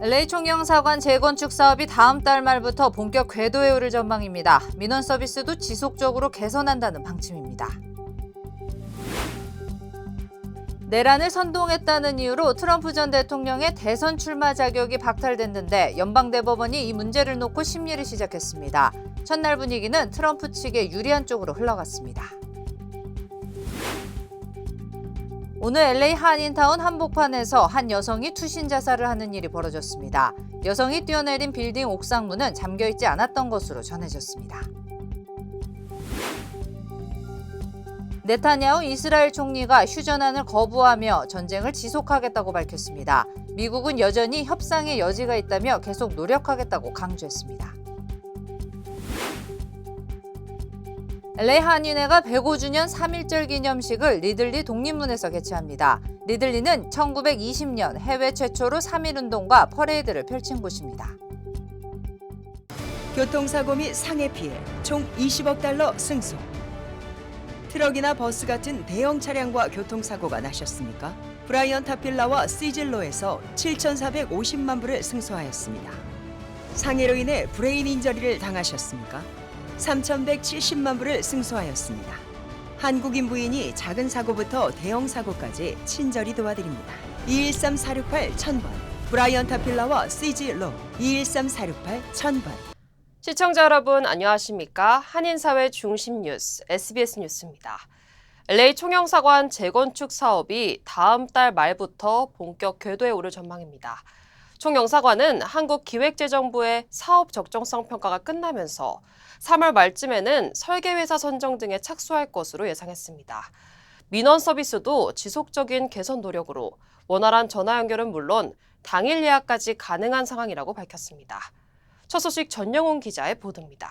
LA 총영사관 재건축 사업이 다음 달 말부터 본격 궤도에 오를 전망입니다. 민원 서비스도 지속적으로 개선한다는 방침입니다. 내란을 선동했다는 이유로 트럼프 전 대통령의 대선 출마 자격이 박탈됐는데 연방대법원이 이 문제를 놓고 심리를 시작했습니다. 첫날 분위기는 트럼프 측에 유리한 쪽으로 흘러갔습니다. 오늘 LA 한인타운 한복판에서 한 여성이 투신 자살을 하는 일이 벌어졌습니다. 여성이 뛰어내린 빌딩 옥상 문은 잠겨있지 않았던 것으로 전해졌습니다. 네타냐후 이스라엘 총리가 휴전안을 거부하며 전쟁을 지속하겠다고 밝혔습니다. 미국은 여전히 협상의 여지가 있다며 계속 노력하겠다고 강조했습니다. LA 한인회가 105주년 3.1절 기념식을 리들리 독립문에서 개최합니다. 리들리는 1920년 해외 최초로 3.1운동과 퍼레이드를 펼친 곳입니다. 교통사고 및 상해 피해 총 20억 달러 승소. 트럭이나 버스 같은 대형 차량과 교통사고가 나셨습니까? 브라이언 타필라와 시즐로에서 7,450만 불을 승소하였습니다. 상해로 인해 브레인 인저리를 당하셨습니까? 3,170만 불을 승소하였습니다. 한국인 부인이 작은 사고부터 대형 사고까지 친절히 도와드립니다. 213-468-1000번 브라이언 타필라와 시즐로 213-468-1000번. 시청자 여러분 안녕하십니까? 한인사회 중심 뉴스 SBS 뉴스입니다. LA 총영사관 재건축 사업이 다음 달 말부터 본격 궤도에 오를 전망입니다. 총영사관은 한국기획재정부의 사업 적정성 평가가 끝나면서 3월 말쯤에는 설계회사 선정 등에 착수할 것으로 예상했습니다. 민원 서비스도 지속적인 개선 노력으로 원활한 전화 연결은 물론 당일 예약까지 가능한 상황이라고 밝혔습니다. 첫 소식 전영훈 기자의 보도입니다.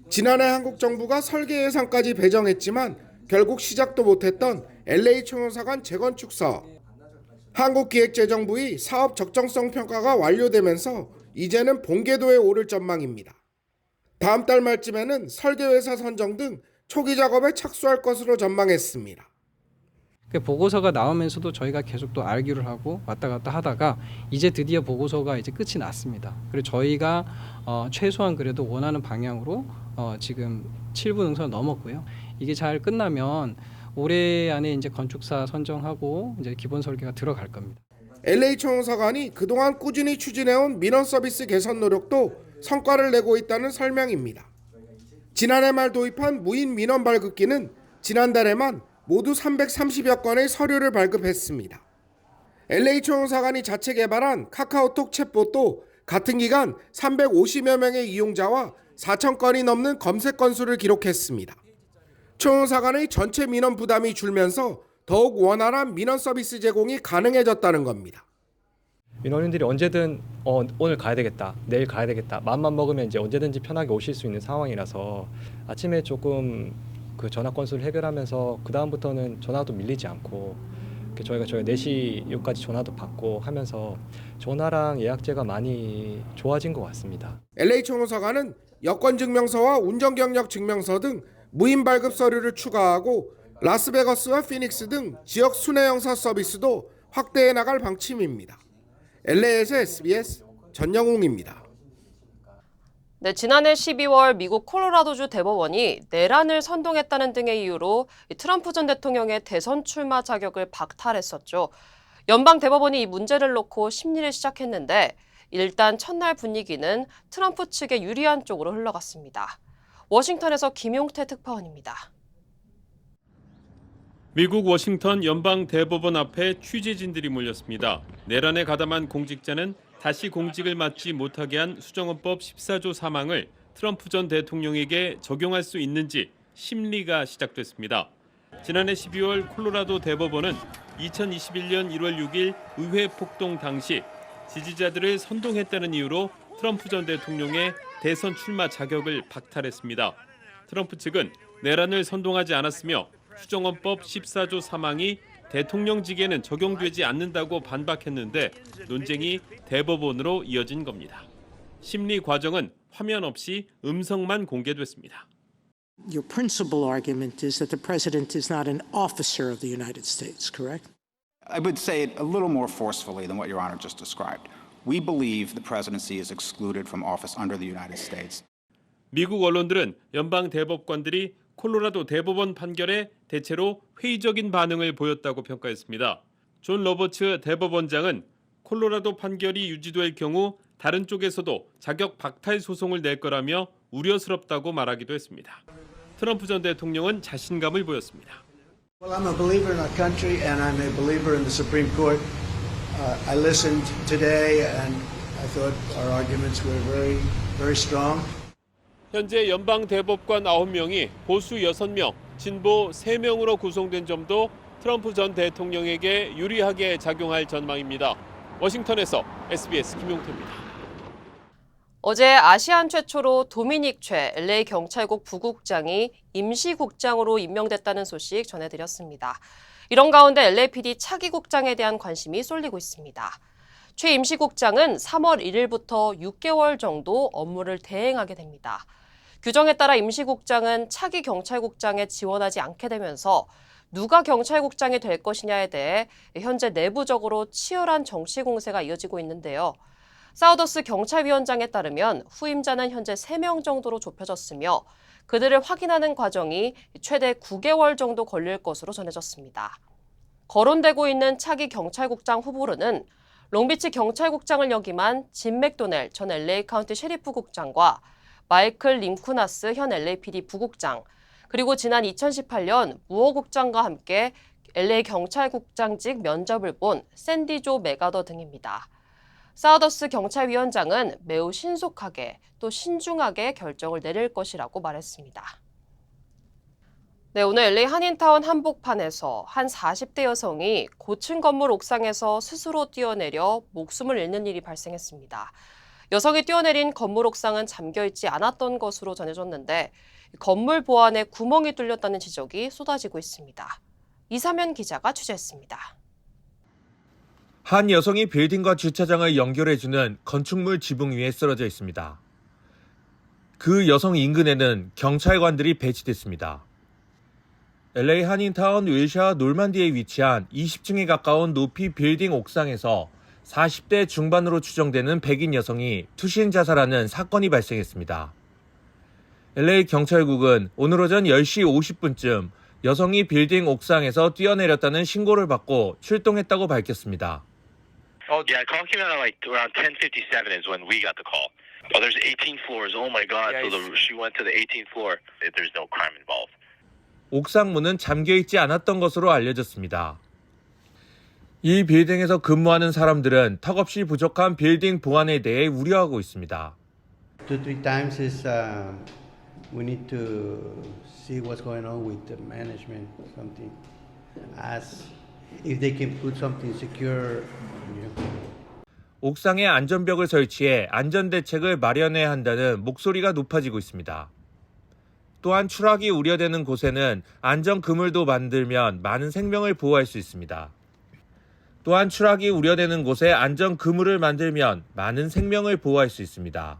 지난해 한국 정부가 설계 예산까지 배정했지만 결국 시작도 못했던 LA 총영사관 재건축 사업. 한국기획재정부의 사업 적정성 평가가 완료되면서 이제는 본궤도에 오를 전망입니다. 다음 달 말쯤에는 설계회사 선정 등 초기 작업에 착수할 것으로 전망했습니다. 보고서가 나오면서도 저희가 계속 또 알기를 하고 왔다 갔다 하다가 이제 드디어 보고서가 이제 끝이 났습니다. 그리고 저희가 최소한 그래도 원하는 방향으로 지금 7부 능선을 넘었고요. 이게 잘 끝나면 올해 안에 이제 건축사 선정하고 이제 기본 설계가 들어갈 겁니다. LA 총영사관이 그동안 꾸준히 추진해온 민원 서비스 개선 노력도 성과를 내고 있다는 설명입니다. 지난해 말 도입한 무인 민원 발급기는 지난달에만 모두 330여 건의 서류를 발급했습니다. LA 총영사관이 자체 개발한 카카오톡 챗봇도 같은 기간 350여 명의 이용자와 4천 건이 넘는 검색 건수를 기록했습니다. 총영사관의 전체 민원 부담이 줄면서 더욱 원활한 민원 서비스 제공이 가능해졌다는 겁니다. 민원인들이 언제든 오늘 가야 되겠다, 내일 가야 되겠다, 마음만 먹으면 이제 언제든지 편하게 오실 수 있는 상황이라서 아침에 조금 그 전화 건수를 해결하면서 그 다음부터는 전화도 밀리지 않고 저희가 4시 이후까지 전화도 받고 하면서 전화랑 예약제가 많이 좋아진 것 같습니다. LA 총영사관은 여권증명서와 운전경력 증명서 등 무인 발급 서류를 추가하고 라스베거스와 피닉스 등 지역 순회영사 서비스도 확대해 나갈 방침입니다. LA에서 SBS 전영웅입니다. 네, 지난해 12월 미국 콜로라도주 대법원이 내란을 선동했다는 등의 이유로 트럼프 전 대통령의 대선 출마 자격을 박탈했었죠. 연방 대법원이 이 문제를 놓고 심리를 시작했는데 일단 첫날 분위기는 트럼프 측에 유리한 쪽으로 흘러갔습니다. 워싱턴에서 김용태 특파원입니다. 미국 워싱턴 연방 대법원 앞에 취재진들이 몰렸습니다. 내란에 가담한 공직자는 다시 공직을 맡지 못하게 한 수정헌법 14조 사망을 트럼프 전 대통령에게 적용할 수 있는지 심리가 시작됐습니다. 지난해 12월 콜로라도 대법원은 2021년 1월 6일 의회 폭동 당시 지지자들을 선동했다는 이유로 트럼프 전 대통령의 대선 출마 자격을 박탈했습니다. 트럼프 측은 내란을 선동하지 않았으며 수정헌법 14조 사망이 대통령직에는 적용되지 않는다고 반박했는데 논쟁이 대법원으로 이어진 겁니다. 심리 과정은 화면 없이 음성만 공개됐습니다. Your principal argument is that the president is not an officer of the United States, correct? I would say it a little more forcefully than what Your Honor just described. We believe the presidency is excluded from office under the United States. 미국 언론들은 연방 대법관들이 콜로라도 대법원 판결에 대체로 회의적인 반응을 보였다고 평가했습니다. 존 로버츠 대법원장은 콜로라도 판결이 유지될 경우 다른 쪽에서도 자격 박탈 소송을 낼 거라며 우려스럽다고 말하기도 했습니다. 트럼프 전 대통령은 자신감을 보였습니다. Well, I'm a believer in our country and I'm a believer in the Supreme Court. I listened today and I thought our arguments were very, very strong. 현재 연방 대법관 9명이 보수 6명, 진보 3명으로 구성된 점도 트럼프 전 대통령에게 유리하게 작용할 전망입니다. 워싱턴에서 SBS 김용태입니다. 어제 아시안 최초로 도미닉 최 LA 경찰국 부국장이 임시국장으로 임명됐다는 소식 전해드렸습니다. 이런 가운데 LAPD 차기 국장에 대한 관심이 쏠리고 있습니다. 최 임시국장은 3월 1일부터 6개월 정도 업무를 대행하게 됩니다. 규정에 따라 임시국장은 차기 경찰국장에 지원하지 않게 되면서 누가 경찰국장이 될 것이냐에 대해 현재 내부적으로 치열한 정치 공세가 이어지고 있는데요. 사우더스 경찰위원장에 따르면 후임자는 현재 3명 정도로 좁혀졌으며 그들을 확인하는 과정이 최대 9개월 정도 걸릴 것으로 전해졌습니다. 거론되고 있는 차기 경찰국장 후보로는 롱비치 경찰국장을 역임한 짐 맥도넬 전 LA 카운티 셰리프 국장과 마이클 림쿠나스 현 LAPD 부국장, 그리고 지난 2018년 무어 국장과 함께 LA 경찰국장직 면접을 본 샌디 조 메가더 등입니다. 사우더스 경찰위원장은 매우 신속하게 또 신중하게 결정을 내릴 것이라고 말했습니다. 네, 오늘 LA 한인타운 한복판에서 한 40대 여성이 고층 건물 옥상에서 스스로 뛰어내려 목숨을 잃는 일이 발생했습니다. 여성이 뛰어내린 건물 옥상은 잠겨있지 않았던 것으로 전해졌는데 건물 보안에 구멍이 뚫렸다는 지적이 쏟아지고 있습니다. 이사면 기자가 취재했습니다. 한 여성이 빌딩과 주차장을 연결해주는 건축물 지붕 위에 쓰러져 있습니다. 그 여성 인근에는 경찰관들이 배치됐습니다. LA 한인타운 윌샤 놀만디에 위치한 20층에 가까운 높이 빌딩 옥상에서 40대 중반으로 추정되는 백인 여성이 투신 자살하는 사건이 발생했습니다. LA 경찰국은 오늘 오전 10시 50분쯤 여성이 빌딩 옥상에서 뛰어내렸다는 신고를 받고 출동했다고 밝혔습니다. Yeah, call came out at like around 10:57 is when we got the call. Oh, there's 18 floors. Oh my God! So she went to the 18th floor. There's no crime involved. 옥상 문은 잠겨있지 않았던 것으로 알려졌습니다. 이 빌딩에서 근무하는 사람들은 턱없이 부족한 빌딩 보안에 대해 우려하고 있습니다. 2-3 times is we need to see what's going on with the management or something. As if they can put something secure. 옥상에 안전벽을 설치해 안전대책을 마련해야 한다는 목소리가 높아지고 있습니다. 또한 추락이 우려되는 곳에는 안전 그물도 만들면 많은 생명을 보호할 수 있습니다. 또한 추락이 우려되는 곳에 안전 그물을 만들면 많은 생명을 보호할 수 있습니다.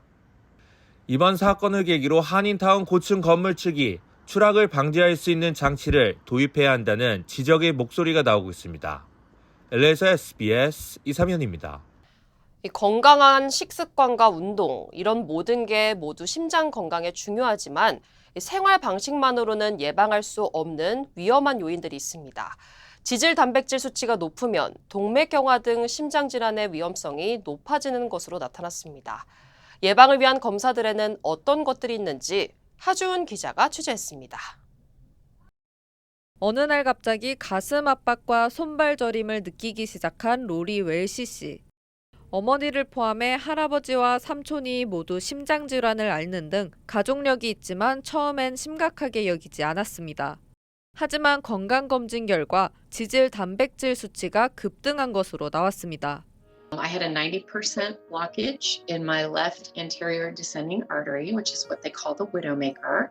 이번 사건을 계기로 한인타운 고층 건물 측이 추락을 방지할 수 있는 장치를 도입해야 한다는 지적의 목소리가 나오고 있습니다. LA에서 SBS 이사면입니다. 건강한 식습관과 운동, 이런 모든 게 모두 심장 건강에 중요하지만 생활 방식만으로는 예방할 수 없는 위험한 요인들이 있습니다. 지질 단백질 수치가 높으면 동맥경화 등 심장질환의 위험성이 높아지는 것으로 나타났습니다. 예방을 위한 검사들에는 어떤 것들이 있는지 하주은 기자가 취재했습니다. 어느 날 갑자기 가슴 압박과 손발 저림을 느끼기 시작한 로리 웰시 씨. 어머니를 포함해 할아버지와 삼촌이 모두 심장질환을 앓는 등 가족력이 있지만 처음엔 심각하게 여기지 않았습니다. 하지만 건강검진 결과 지질 단백질 수치가 급등한 것으로 나왔습니다. I had a 90% blockage in my left anterior descending artery, which is what they call the widowmaker.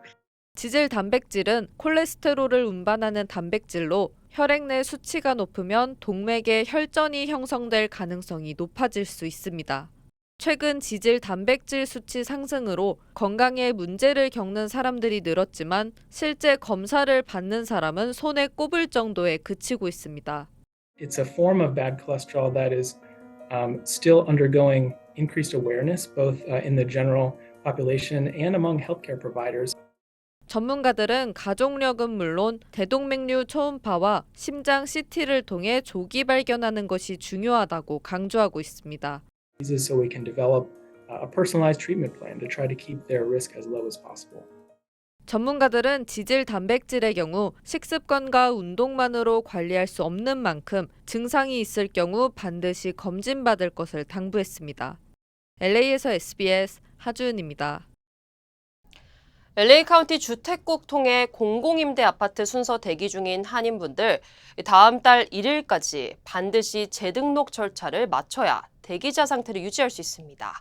지질 단백질은 콜레스테롤을 운반하는 단백질로 혈액 내 수치가 높으면 동맥에 혈전이 형성될 가능성이 높아질 수 있습니다. 최근 지질 단백질 수치 상승으로 건강에 문제를 겪는 사람들이 늘었지만 실제 검사를 받는 사람은 손에 꼽을 정도에 그치고 있습니다. It's a form of bad cholesterol that is still undergoing increased awareness both in the general population and among healthcare providers. 전문가들은 가족력은 물론 대동맥류 초음파와 심장 CT를 통해 조기 발견하는 것이 중요하다고 강조하고 있습니다. This is so we can develop a personalized treatment plan to try to keep their risk as low as possible. 전문가들은 지질 단백질의 경우 식습관과 운동만으로 관리할 수 없는 만큼 증상이 있을 경우 반드시 검진받을 것을 당부했습니다. LA에서 SBS 하주은입니다. LA 카운티 주택국 통해 공공임대 아파트 순서 대기 중인 한인분들 다음 달 1일까지 반드시 재등록 절차를 마쳐야 대기자 상태를 유지할 수 있습니다.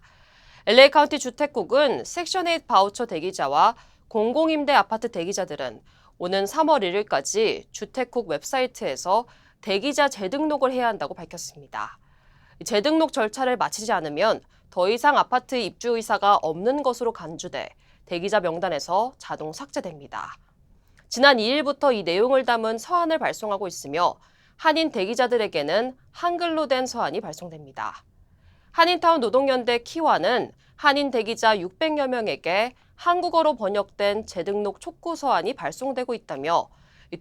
LA 카운티 주택국은 섹션 8 바우처 대기자와 공공임대 아파트 대기자들은 오는 3월 1일까지 주택국 웹사이트에서 대기자 재등록을 해야 한다고 밝혔습니다. 재등록 절차를 마치지 않으면 더 이상 아파트 입주 의사가 없는 것으로 간주돼 대기자 명단에서 자동 삭제됩니다. 지난 2일부터 이 내용을 담은 서한을 발송하고 있으며 한인 대기자들에게는 한글로 된 서한이 발송됩니다. 한인타운 노동연대 키와는 한인 대기자 600여 명에게 한국어로 번역된 재등록 촉구 서한이 발송되고 있다며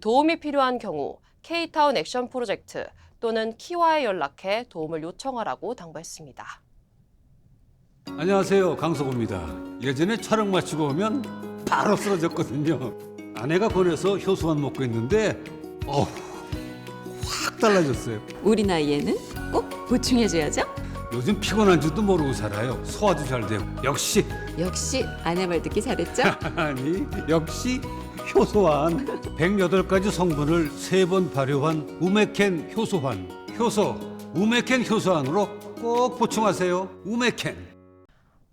도움이 필요한 경우 K타운 액션 프로젝트 또는 키와에 연락해 도움을 요청하라고 당부했습니다. 안녕하세요, 강석호입니다. 예전에 촬영 마치고 오면 바로 쓰러졌거든요. 아내가 권해서 효소만 먹고 있는데 확 달라졌어요. 우리 나이에는 꼭 보충해줘야죠. 요즘 피곤한 줄도 모르고 살아요. 소화도 잘 되고. 역시 아내 말 듣기 잘했죠? 아니 역시 효소환. 108가지 성분을 3번 발효한 우메켄 효소환. 효소 우메켄 효소환으로 꼭 보충하세요. 우메켄.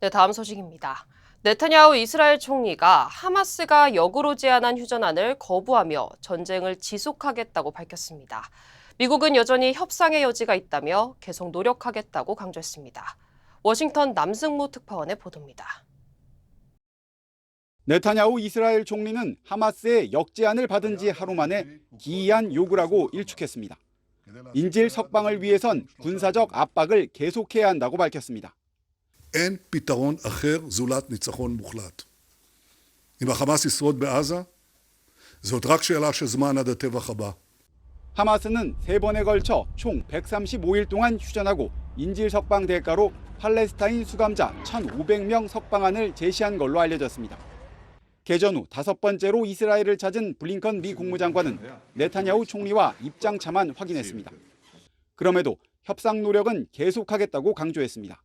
네, 다음 소식입니다. 네타냐후 이스라엘 총리가 하마스가 역으로 제안한 휴전안을 거부하며 전쟁을 지속하겠다고 밝혔습니다. 미국은 여전히 협상의 여지가 있다며 계속 노력하겠다고 강조했습니다. 워싱턴 남승모 특파원의 보도입니다. 네타냐후 이스라엘 총리는 하마스의 역제안을 받은 지 하루 만에 기이한 요구라고 일축했습니다. 인질 석방을 위해선 군사적 압박을 계속해야 한다고 밝혔습니다. אין פתרון אחר זולת ניצחון מוחלט. אם החמאס ישרוד בעזה, זאת רק שאלה של זמן עד הטבח הבא. 하마스는 3번에 걸쳐 총 135일 동안 휴전하고 인질 석방 대가로 팔레스타인 수감자 1,500명 석방안을 제시한 걸로 알려졌습니다. 개전 후 5번째로 이스라엘을 찾은 블링컨 미 국무장관은 네타냐후 총리와 입장차만 확인했습니다. 그럼에도 협상 노력은 계속하겠다고 강조했습니다.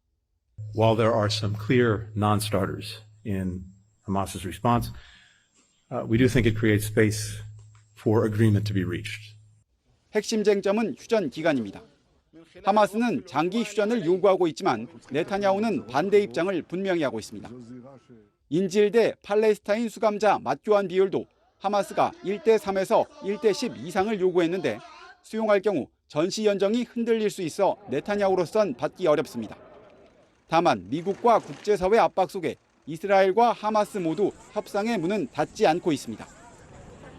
While there are some clear non-starters in Hamas's response, we do think it creates space for agreement to be reached. 핵심 쟁점은 휴전 기간입니다. 하마스는 장기 휴전을 요구하고 있지만 네타냐후는 반대 입장을 분명히 하고 있습니다. 인질 대 팔레스타인 수감자 맞교환 비율도 하마스가 1대3에서 1대10 이상을 요구했는데 수용할 경우 전시 연정이 흔들릴 수 있어 네타냐후로선 받기 어렵습니다. 다만 미국과 국제사회 압박 속에 이스라엘과 하마스 모두 협상의 문은 닫지 않고 있습니다.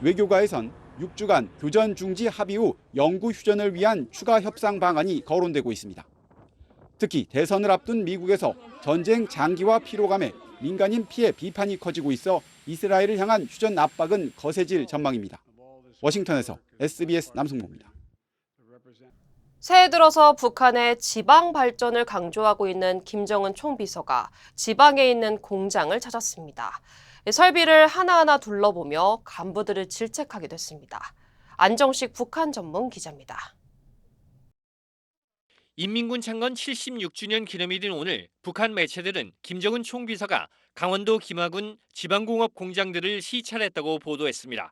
외교가에선 6주간 교전 중지 합의 후 영구 휴전을 위한 추가 협상 방안이 거론되고 있습니다. 특히 대선을 앞둔 미국에서 전쟁 장기화 피로감에 민간인 피해 비판이 커지고 있어 이스라엘을 향한 휴전 압박은 거세질 전망입니다. 워싱턴에서 SBS 남승모입니다. 새해 들어서 북한의 지방 발전을 강조하고 있는 김정은 총비서가 지방에 있는 공장을 찾았습니다. 설비를 하나하나 둘러보며 간부들을 질책하기도 했습니다. 안정식 북한 전문 기자입니다. 인민군 창건 76주년 기념이 된 오늘 북한 매체들은 김정은 총비서가 강원도 김하군 지방공업 공장들을 시찰했다고 보도했습니다.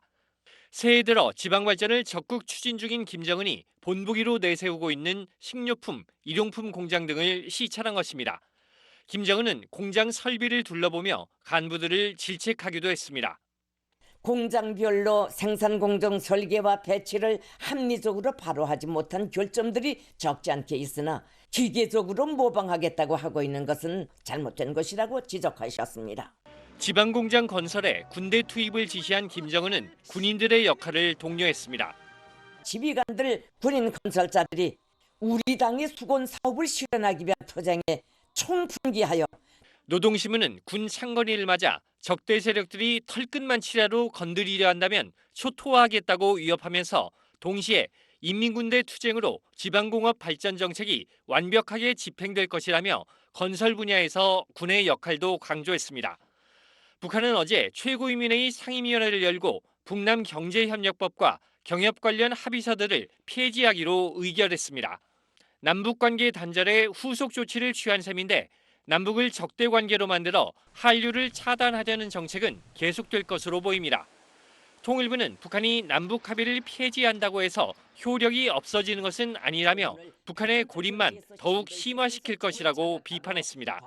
새해 들어 지방 발전을 적극 추진 중인 김정은이 본보기로 내세우고 있는 식료품, 일용품 공장 등을 시찰한 것입니다. 김정은은 공장 설비를 둘러보며 간부들을 질책하기도 했습니다. 공장별로 생산 공정 설계와 배치를 합리적으로 바로 하지 못한 결점들이 적지 않게 있으나 기계적으로 모방하겠다고 하고 있는 것은 잘못된 것이라고 지적하셨습니다. 지방공장 건설에 군대 투입을 지시한 김정은은 군인들의 역할을 독려했습니다. 지휘관들, 군인 건설자들이 우리 당의 수건 사업을 실현하기 위한 투쟁에 총풍기하여 노동신문은 군 창건일을 맞아 적대 세력들이 털끝만 치라로 건드리려 한다면 초토화하겠다고 위협하면서 동시에 인민군대 투쟁으로 지방공업 발전 정책이 완벽하게 집행될 것이라며 건설 분야에서 군의 역할도 강조했습니다. 북한은 어제 최고인민회의 상임위원회를 열고 북남 경제협력법과 경협 관련 합의서들을 폐지하기로 의결했습니다. 남북관계 단절에 후속 조치를 취한 셈인데 남북을 적대 관계로 만들어 한류를 차단하려는 정책은 계속될 것으로 보입니다. 통일부는 북한이 남북 합의를 폐지한다고 해서 효력이 없어지는 것은 아니라며 북한의 고립만 더욱 심화시킬 것이라고 비판했습니다.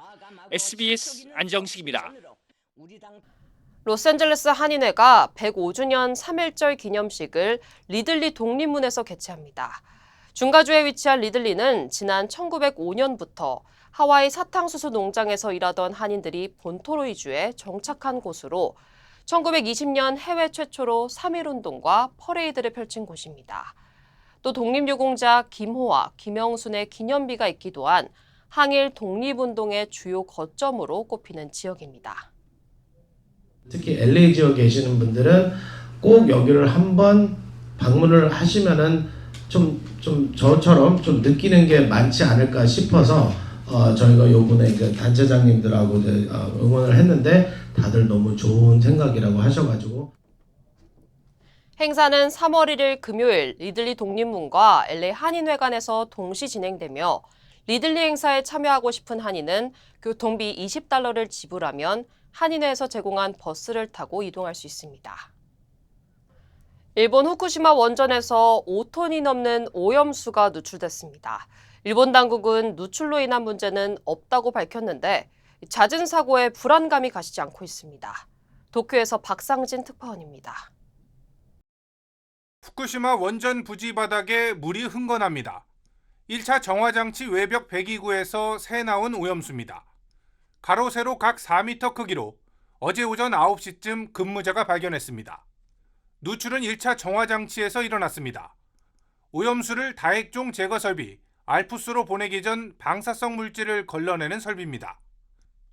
SBS 안정식입니다. 로스앤젤레스 한인회가 105주년 3.1절 기념식을 리들리 독립문에서 개최합니다. 중가주에 위치한 리들리는 지난 1905년부터 하와이 사탕수수 농장에서 일하던 한인들이 본토로이주에 정착한 곳으로 1920년 해외 최초로 3.1운동과 퍼레이드를 펼친 곳입니다. 또 독립유공자 김호와 김영순의 기념비가 있기도 한 항일 독립운동의 주요 거점으로 꼽히는 지역입니다. 특히 LA 지역에 계시는 분들은 꼭 여기를 한번 방문을 하시면은 좀 저처럼 좀 느끼는 게 많지 않을까 싶어서 저희가 요번에 그 단체장님들하고 응원을 했는데 다들 너무 좋은 생각이라고 하셔가지고. 행사는 3월 1일 금요일 리들리 독립문과 LA 한인회관에서 동시 진행되며 리들리 행사에 참여하고 싶은 한인은 교통비 $20를 지불하면 한인회에서 제공한 버스를 타고 이동할 수 있습니다. 일본 후쿠시마 원전에서 5톤이 넘는 오염수가 누출됐습니다. 일본 당국은 누출로 인한 문제는 없다고 밝혔는데 잦은 사고에 불안감이 가시지 않고 있습니다. 도쿄에서 박상진 특파원입니다. 후쿠시마 원전 부지 바닥에 물이 흥건합니다. 1차 정화장치 외벽 배기구에서 새 나온 오염수입니다. 가로 세로 각 4m 크기로 어제 오전 9시쯤 근무자가 발견했습니다. 누출은 1차 정화장치에서 일어났습니다. 오염수를 다액종 제거 설비 알프스로 보내기 전 방사성 물질을 걸러내는 설비입니다.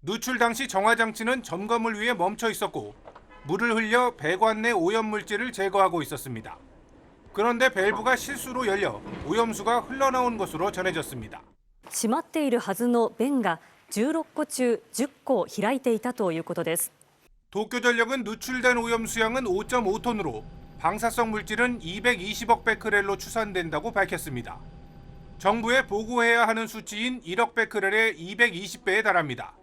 누출 당시 정화장치는 점검을 위해 멈춰 있었고 물을 흘려 배관 내 오염물질을 제거하고 있었습니다. 그런데 밸브가 실수로 열려 오염수가 흘러나온 것으로 전해졌습니다. 閉まっているはずの弁が16個中10個開いていたということです。 도쿄전력은 누출된 오염수량은 5.5톤으로 방사성 물질은 220억 베크렐로 추산된다고 밝혔습니다. 정부에 보고해야 하는 수치인 1억 베크렐의 220배에 달합니다.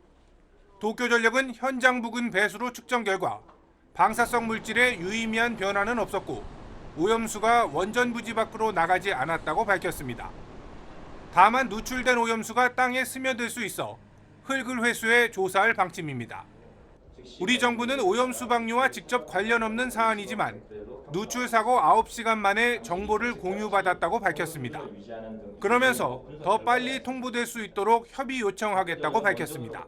도쿄전력은 현장 부근 배수로 측정 결과 방사성 물질에 유의미한 변화는 없었고 오염수가 원전 부지 밖으로 나가지 않았다고 밝혔습니다. 다만 누출된 오염수가 땅에 스며들 수 있어 흙을 회수해 조사할 방침입니다. 우리 정부는 오염수 방류와 직접 관련 없는 사안이지만 누출 사고 9시간 만에 정보를 공유받았다고 밝혔습니다. 그러면서 더 빨리 통보될 수 있도록 협의 요청하겠다고 밝혔습니다.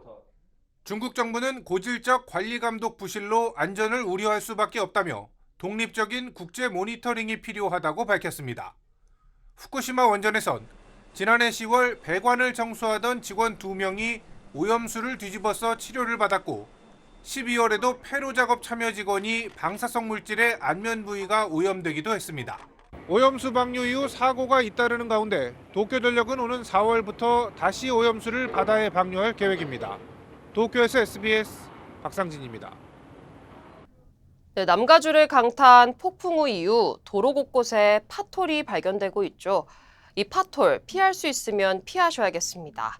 중국 정부는 고질적 관리 감독 부실로 안전을 우려할 수밖에 없다며 독립적인 국제 모니터링이 필요하다고 밝혔습니다. 후쿠시마 원전에선 지난해 10월 배관을 청소하던 직원 2명이 오염수를 뒤집어서 치료를 받았고 12월에도 폐로 작업 참여 직원이 방사성 물질의 안면 부위가 오염되기도 했습니다. 오염수 방류 이후 사고가 잇따르는 가운데 도쿄전력은 오는 4월부터 다시 오염수를 바다에 방류할 계획입니다. 도쿄에서 SBS 박상진입니다. 네, 남가주를 강타한 폭풍우 이후 도로 곳곳에 파톨이 발견되고 있죠. 이 파톨 피할 수 있으면 피하셔야겠습니다.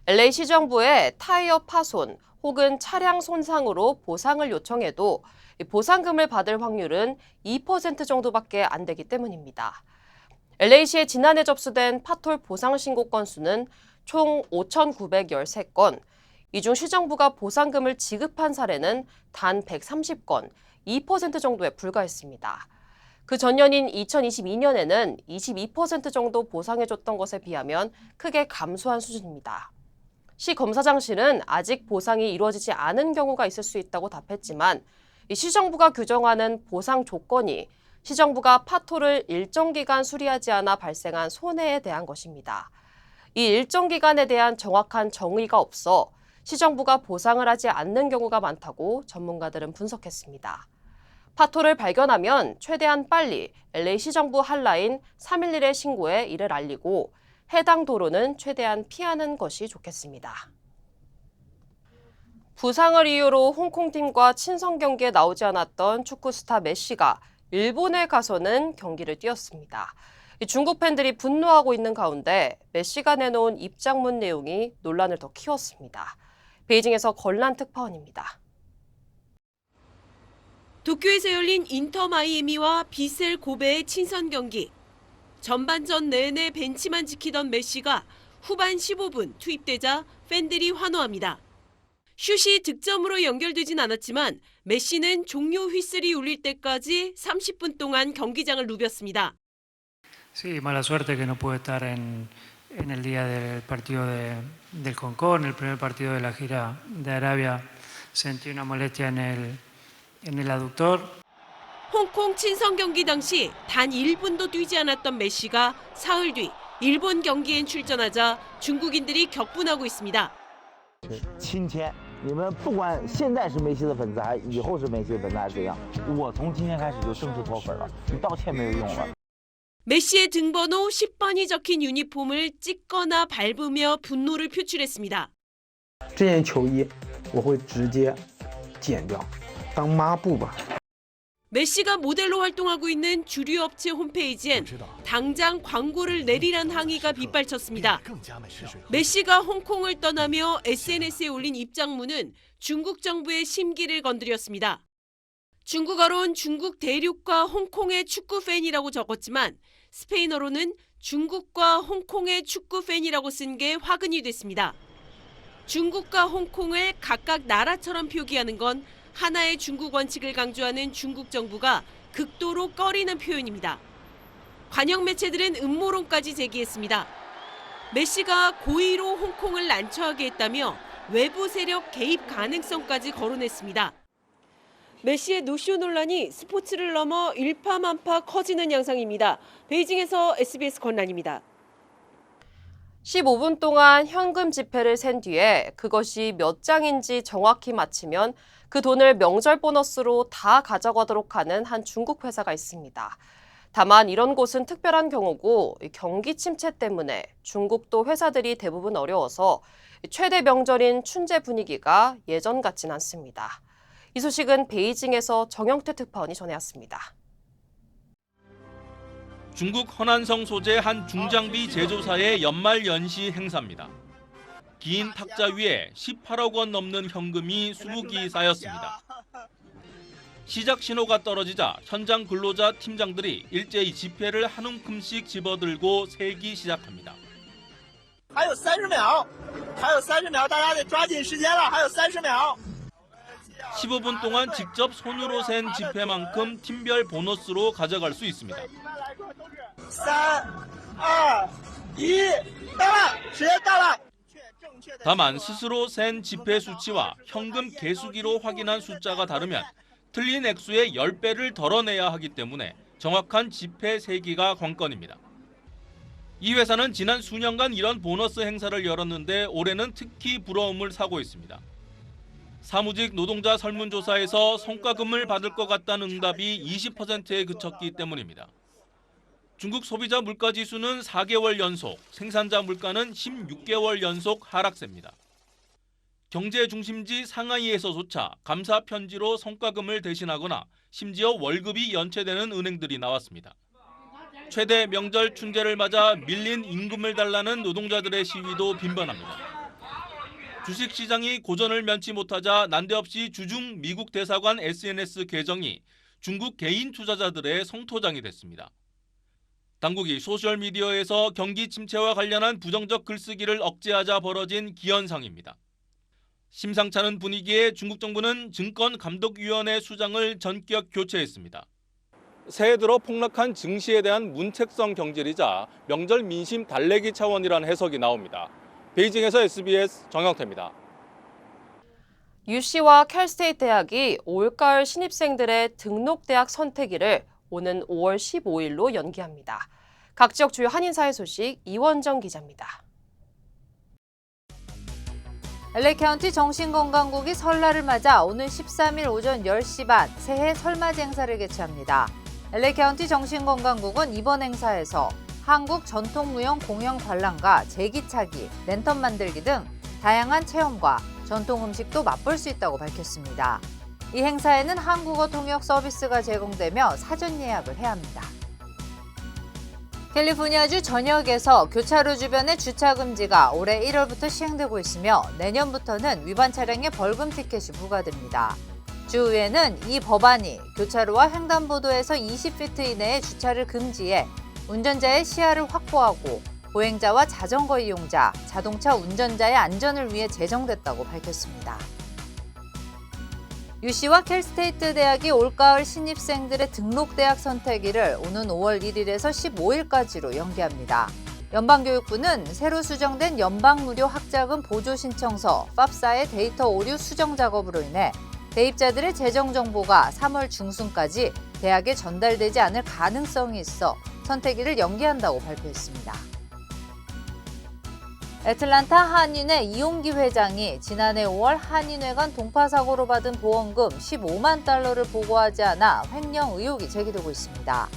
LA 시정부에 타이어 파손 혹은 차량 손상으로 보상을 요청해도 보상금을 받을 확률은 2% 정도밖에 안 되기 때문입니다. LA시에 지난해 접수된 파톨 보상 신고 건수는 총 5,913건, 이 중 시정부가 보상금을 지급한 사례는 단 130건, 2% 정도에 불과했습니다. 그 전년인 2022년에는 22% 정도 보상해줬던 것에 비하면 크게 감소한 수준입니다. 시 검사장실은 아직 보상이 이루어지지 않은 경우가 있을 수 있다고 답했지만 이 시정부가 규정하는 보상 조건이 시정부가 파토를 일정 기간 수리하지 않아 발생한 손해에 대한 것입니다. 이 일정 기간에 대한 정확한 정의가 없어 시정부가 보상을 하지 않는 경우가 많다고 전문가들은 분석했습니다. 파토를 발견하면 최대한 빨리 LA 시정부 한라인 311에 신고해 이를 알리고 해당 도로는 최대한 피하는 것이 좋겠습니다. 부상을 이유로 홍콩팀과 친선 경기에 나오지 않았던 축구 스타 메시가 일본에 가서는 경기를 뛰었습니다. 중국 팬들이 분노하고 있는 가운데 메시가 내놓은 입장문 내용이 논란을 더 키웠습니다. 베이징에서 걸란 특파원입니다. 도쿄에서 열린 인터 마이애미와 비셀 고베의 친선 경기. 전반전 내내 벤치만 지키던 메시가 후반 15분 투입되자 팬들이 환호합니다. 슛이 득점으로 연결되진 않았지만 메시는 종료 휘슬이 울릴 때까지 30분 동안 경기장을 누볐습니다. Sí, mala suerte que no pude estar en el día del partido del Concón, el primer partido de la gira de Arabia. Sentí una molestia en el aductor. 홍콩 친선 경기 당시 단 1분도 뛰지 않았던 메시가 사흘 뒤 일본 경기엔 출전하자 중국인들이 격분하고 있습니다. 今天你们不管现在是梅西的粉丝，还以后是梅西的粉丝还是怎样，我从今天开始就正式脱粉了，你道歉没有用了。 메시의 등번호 10번이 적힌 유니폼을 찢거나 밟으며 분노를 표출했습니다. 这件球衣我会直接剪掉，当抹布吧。 메시가 모델로 활동하고 있는 주류 업체 홈페이지엔 당장 광고를 내리란 항의가 빗발쳤습니다. 메시가 홍콩을 떠나며 SNS에 올린 입장문은 중국 정부의 심기를 건드렸습니다. 중국어론 중국 대륙과 홍콩의 축구 팬이라고 적었지만 스페인어로는 중국과 홍콩의 축구 팬이라고 쓴 게 화근이 됐습니다. 중국과 홍콩을 각각 나라처럼 표기하는 건 하나의 중국 원칙을 강조하는 중국 정부가 극도로 꺼리는 표현입니다. 관영 매체들은 음모론까지 제기했습니다. 메시가 고의로 홍콩을 난처하게 했다며 외부 세력 개입 가능성까지 거론했습니다. 메시의 노쇼 논란이 스포츠를 넘어 일파만파 커지는 양상입니다. 베이징에서 SBS 권란입니다. 15분 동안 현금 지폐를 센 뒤에 그것이 몇 장인지 정확히 맞히면 그 돈을 명절 보너스로 다 가져가도록 하는 한 중국 회사가 있습니다. 다만 이런 곳은 특별한 경우고 경기 침체 때문에 중국도 회사들이 대부분 어려워서 최대 명절인 춘제 분위기가 예전 같진 않습니다. 이 소식은 베이징에서 정영태 특파원이 전해왔습니다. 중국 허난성 소재 한 중장비 제조사의 연말 연시 행사입니다. 긴 탁자 위에 18억 원 넘는 현금이 수북이 쌓였습니다. 시작 신호가 떨어지자 현장 근로자 팀장들이 일제히 지폐를 한 움큼씩 집어들고 세기 시작합니다. 还有30秒，还有30秒，大家得抓紧时间了，还有30秒。 15분 동안 직접 손으로 센 지폐만큼 팀별 보너스로 가져갈 수 있습니다. 3、2、1，到了，时间到了。 다만 스스로 센 지폐 수치와 현금 개수기로 확인한 숫자가 다르면 틀린 액수의 10배를 덜어내야 하기 때문에 정확한 지폐 세기가 관건입니다. 이 회사는 지난 수년간 이런 보너스 행사를 열었는데 올해는 특히 부러움을 사고 있습니다. 사무직 노동자 설문조사에서 성과금을 받을 것 같다는 응답이 20%에 그쳤기 때문입니다. 중국 소비자 물가지수는 4개월 연속, 생산자 물가는 16개월 연속 하락세입니다. 경제 중심지 상하이에서조차 감사 편지로 성과금을 대신하거나 심지어 월급이 연체되는 은행들이 나왔습니다. 최대 명절 춘제를 맞아 밀린 임금을 달라는 노동자들의 시위도 빈번합니다. 주식시장이 고전을 면치 못하자 난데없이 주중 미국 대사관 SNS 계정이 중국 개인 투자자들의 성토장이 됐습니다. 당국이 소셜미디어에서 경기 침체와 관련한 부정적 글쓰기를 억제하자 벌어진 기현상입니다. 심상찮은 분위기에 중국 정부는 증권감독위원회 수장을 전격 교체했습니다. 새해 들어 폭락한 증시에 대한 문책성 경질이자 명절 민심 달래기 차원이라는 해석이 나옵니다. 베이징에서 SBS 정영태입니다. UC와 캘스테이트 대학이 올가을 신입생들의 등록대학 선택일을 오는 5월 15일로 연기합니다. 각 지역 주요 한인사회 소식 이원정 기자입니다. LA 카운티 정신건강국이 설날을 맞아 오는 13일 오전 10시 반 새해 설맞이 행사를 개최합니다. LA 카운티 정신건강국은 이번 행사에서 한국 전통무용 공연 관람과 제기차기, 랜턴 만들기 등 다양한 체험과 전통 음식도 맛볼 수 있다고 밝혔습니다. 이 행사에는 한국어 통역 서비스가 제공되며 사전 예약을 해야 합니다. 캘리포니아주 전역에서 교차로 주변의 주차 금지가 올해 1월부터 시행되고 있으며 내년부터는 위반 차량에 벌금 티켓이 부과됩니다. 주의회는 이 법안이 교차로와 횡단보도에서 20피트 이내에 주차를 금지해 운전자의 시야를 확보하고 보행자와 자전거 이용자, 자동차 운전자의 안전을 위해 제정됐다고 밝혔습니다. UC와 캘스테이트 대학이 올가을 신입생들의 등록대학 선택일을 오는 5월 1일에서 15일까지로 연기합니다. 연방교육부는 새로 수정된 연방무료 학자금 보조 신청서 팝사의 데이터 오류 수정 작업으로 인해 대입자들의 재정 정보가 3월 중순까지 대학에 전달되지 않을 가능성이 있어 선택일을 연기한다고 발표했습니다. 애틀란타 한인회 이용기 회장이 지난해 5월 한인회 간 동파 사고로 받은 보험금 15만 달러를 보고하지 않아 횡령 의혹이 제기되고 있습니다.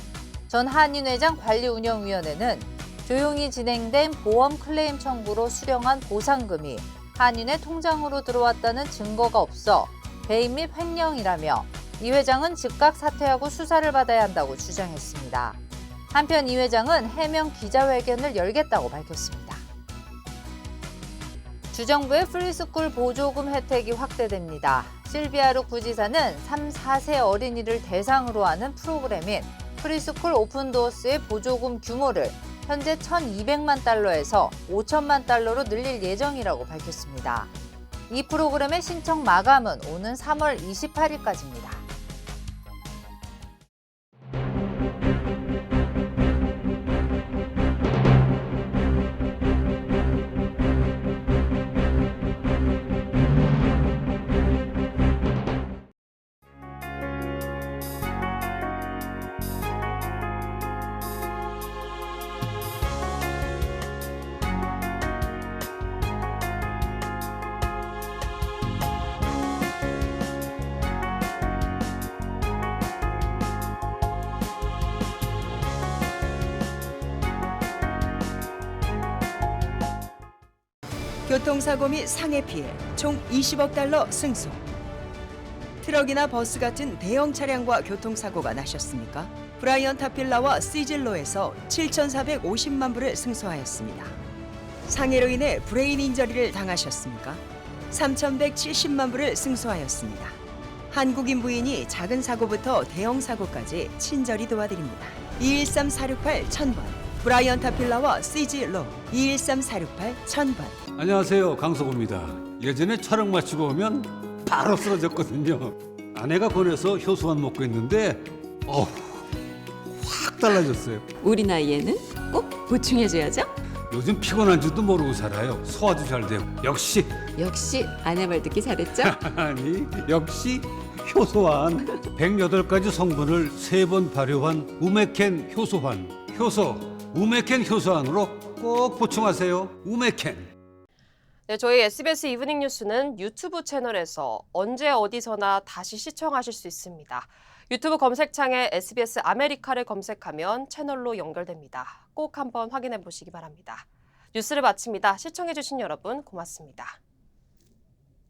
전 한인회장 관리운영위원회는 조용히 진행된 보험 클레임 청구로 수령한 보상금이 한인회 통장으로 들어왔다는 증거가 없어 배임 및 횡령이라며 이 회장은 즉각 사퇴하고 수사를 받아야 한다고 주장했습니다. 한편 이 회장은 해명 기자회견을 열겠다고 밝혔습니다. 주정부의 프리스쿨 보조금 혜택이 확대됩니다. 실비아루 구지사는 3, 4세 어린이를 대상으로 하는 프로그램인 프리스쿨 오픈도어스의 보조금 규모를 현재 1,200만 달러에서 5천만 달러로 늘릴 예정이라고 밝혔습니다. 이 프로그램의 신청 마감은 오는 3월 28일까지입니다. 교통사고 및 상해 피해 총 20억 달러 승소. 트럭이나 버스 같은 대형 차량과 교통사고가 나셨습니까? 브라이언 타필라와 시즐로에서 7,450만 불을 승소하였습니다. 상해로 인해 브레인 인저리를 당하셨습니까? 3,170만 불을 승소하였습니다. 한국인 부인이 작은 사고부터 대형 사고까지 친절히 도와드립니다. 213-468-1000번 브라이언 타필라와 시즐로 213-468-1000번. 안녕하세요, 강석호입니다. 예전에 촬영 마치고 오면 바로 쓰러졌거든요. 아내가 권해서 효소만 먹고 있는데 확 달라졌어요. 우리 나이에는 꼭 보충해줘야죠. 요즘 피곤한 줄도 모르고 살아요. 소화도 잘 되고. 역시 아내 말 듣기 잘했죠? 아니, 역시 효소환. 108가지 성분을 3번 발효한 우메켄 효소환. 우메켄 효소환으로 꼭 보충하세요. 우메켄. 네, 저희 SBS 이브닝 뉴스는 유튜브 채널에서 언제 어디서나 다시 시청하실 수 있습니다. 유튜브 검색창에 SBS 아메리카를 검색하면 채널로 연결됩니다. 꼭 한번 확인해 보시기 바랍니다. 뉴스를 마칩니다. 시청해주신 여러분 고맙습니다.